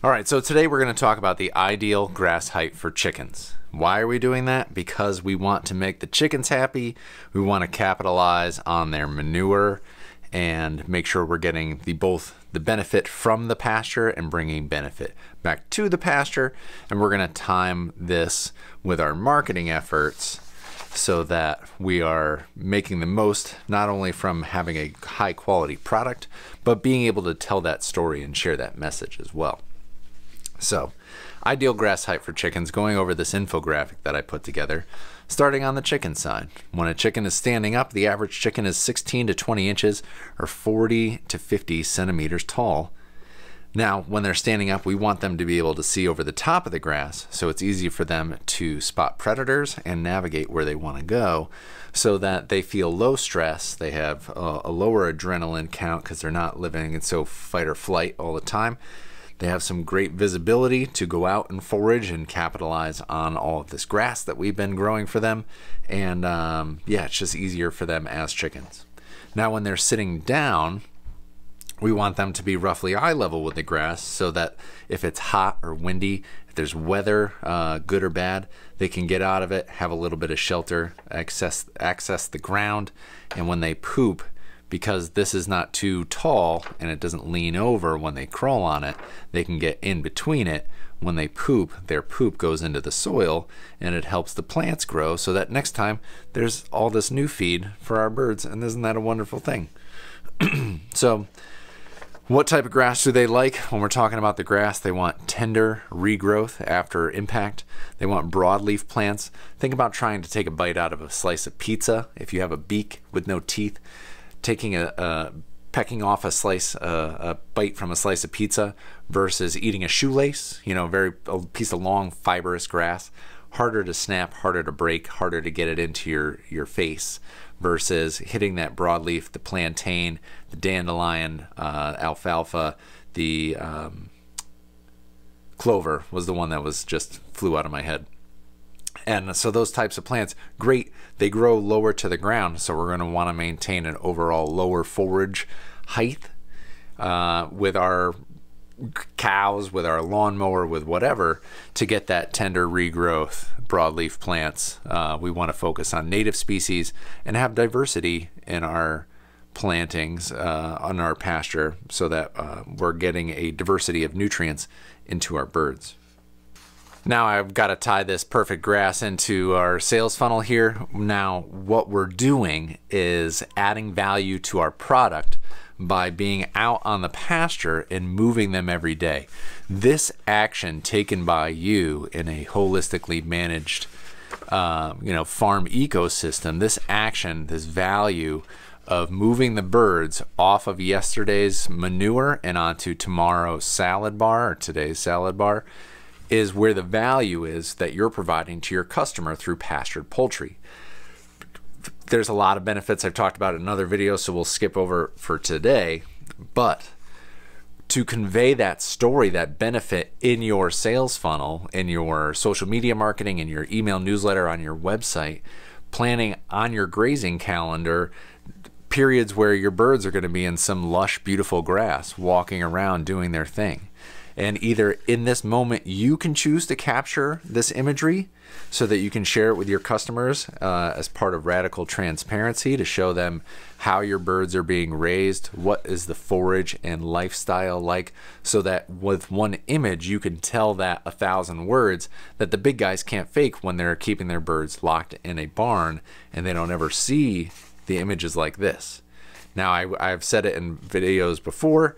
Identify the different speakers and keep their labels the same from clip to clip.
Speaker 1: All right, so today we're going to talk about the ideal grass height for chickens. Why are we doing that? Because we want to make the chickens happy. We want to capitalize on their manure and make sure we're getting both the benefit from the pasture and bringing benefit back to the pasture. And we're going to time this with our marketing efforts so that we are making the most, not only from having a high quality product, but being able to tell that story and share that message as well. So, ideal grass height for chickens, going over this infographic that I put together, starting on the chicken side. When a chicken is standing up, the average chicken is 16 to 20 inches or 40 to 50 centimeters tall. Now, when they're standing up, we want them to be able to see over the top of the grass, so it's easy for them to spot predators and navigate where they want to go, so that they feel low stress. They have a lower adrenaline count because they're not living in so fight or flight all the time. They have some great visibility to go out and forage and capitalize on all of this grass that we've been growing for them. And yeah, it's just easier for them as chickens. Now, when they're sitting down, we want them to be roughly eye level with the grass so that if it's hot or windy, if there's weather, good or bad, they can get out of it, have a little bit of shelter, access the ground. And when they poop, because this is not too tall and it doesn't lean over when they crawl on it, they can get in between it. When they poop, their poop goes into the soil and it helps the plants grow so that next time there's all this new feed for our birds. And isn't that a wonderful thing? So what type of grass do they like? When we're talking about the grass, they want tender regrowth after impact. They want broadleaf plants. Think about trying to take a bite out of a slice of pizza. If you have a beak with no teeth, taking pecking off a bite from a slice of pizza versus eating a shoelace, a piece of long fibrous grass, harder to snap, harder to break, harder to get it into your face versus hitting that broadleaf, the plantain, the dandelion, alfalfa, the clover was the one that was just flew out of my head. And so those types of plants, great, they grow lower to the ground, so we're going to want to maintain an overall lower forage height with our cows, with our lawnmower, with whatever, to get that tender regrowth broadleaf plants. We want to focus on native species and have diversity in our plantings on our pasture so that we're getting a diversity of nutrients into our birds. Now I've got to tie this perfect grass into our sales funnel here. Now what we're doing is adding value to our product by being out on the pasture and moving them every day. This action taken by you in a holistically managed farm ecosystem, this action, this value of moving the birds off of yesterday's manure and onto tomorrow's salad bar or today's salad bar, is where the value is that you're providing to your customer through pastured poultry. There's a lot of benefits I've talked about in another video, so we'll skip over for today. But to convey that story, that benefit in your sales funnel, in your social media marketing, in your email newsletter, on your website, planning on your grazing calendar, periods where your birds are going to be in some lush, beautiful grass, walking around doing their thing. And either in this moment you can choose to capture this imagery so that you can share it with your customers as part of radical transparency to show them how your birds are being raised, what is the forage and lifestyle like, so that with one image you can tell that 1,000 words that the big guys can't fake when they're keeping their birds locked in a barn and they don't ever see the images like this. Now I've said it in videos before,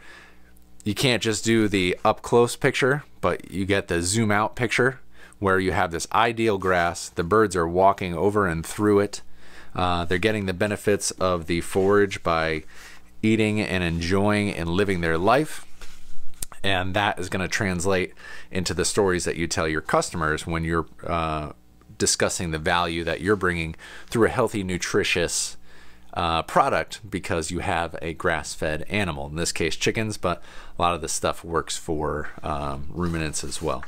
Speaker 1: you can't just do the up close picture, but you get the zoom out picture where you have this ideal grass. The birds are walking over and through it. They're getting the benefits of the forage by eating and enjoying and living their life. And that is going to translate into the stories that you tell your customers when you're discussing the value that you're bringing through a healthy, nutritious product, because you have a grass-fed animal, in this case chickens, but a lot of this stuff works for ruminants as well,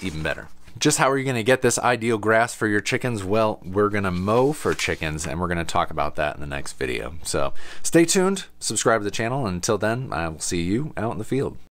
Speaker 1: even better. Just how are you going to get this ideal grass for your chickens? Well, we're going to mow for chickens, and we're going to talk about that in the next video. So stay tuned, subscribe to the channel, and until then, I will see you out in the field.